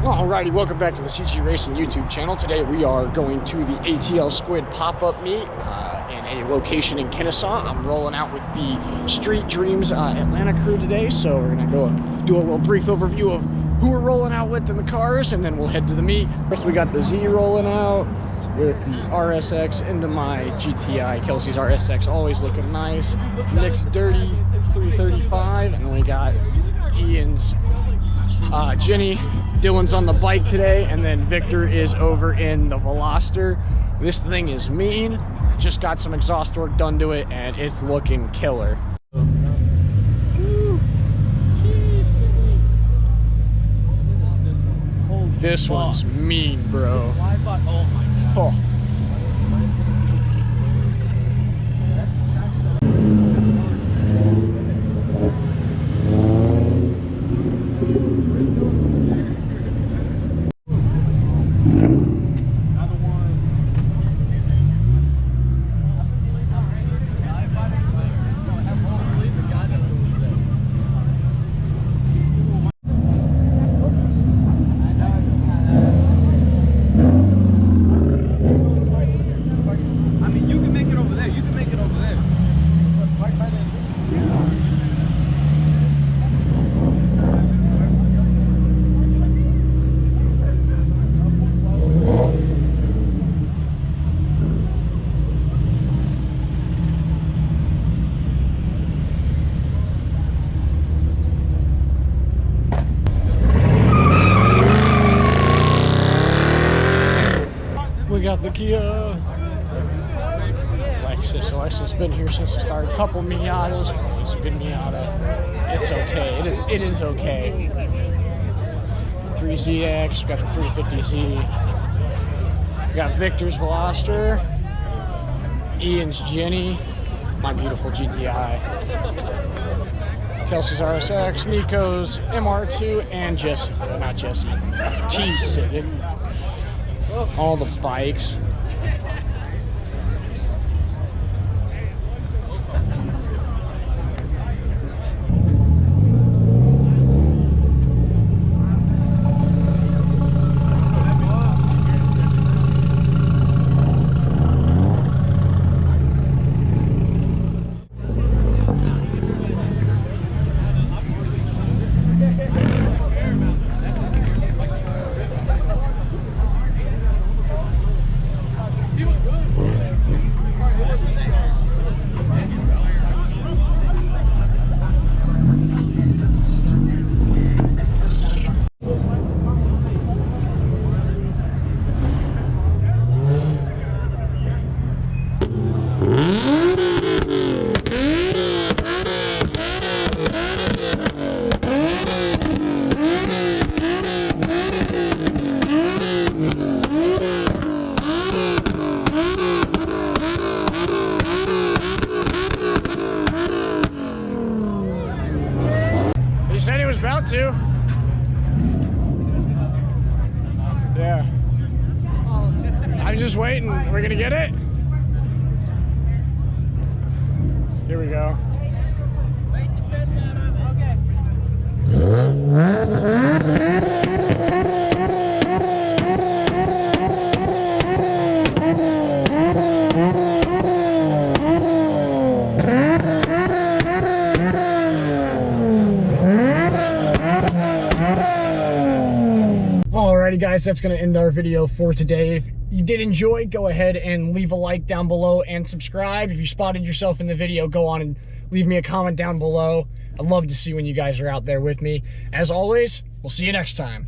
Alrighty, welcome back to the CG Racing YouTube channel. Today we are going to the ATL.SQUID pop-up meet in a location in Kennesaw. I'm rolling out with the Street Dreams Atlanta crew today, so we're gonna go do a little brief overview of who we're rolling out with in the cars, and then we'll head to the meet. First we got the Z rolling out with the RSX into my GTI. Kelsey's RSX always looking nice. Nick's dirty 335, and then we got Ian's Jenny. Dylan's on the bike today, and then Victor is over in the Veloster. This thing is mean. Just got some exhaust work done to it, and it's looking killer. This one's mean, bro. Oh. We got the Kia Lexus. Alexa's been here since the start. A couple Miatas. It's a good Miata. It's okay. It is okay. 3ZX. Got the 350Z. We got Victor's Veloster. Ian's Jenny. My beautiful GTI. Kelsey's RSX. Nico's MR2 and T Civic. All the bikes. He said he was about to. Yeah. I'm just waiting. We're gonna get it? Here we go. Alrighty guys, that's going to end our video for today. If you did enjoy, go ahead and leave a like down below and subscribe. If you spotted yourself in the video, go on and leave me a comment down below. I'd love to see when you guys are out there with me. As always, we'll see you next time.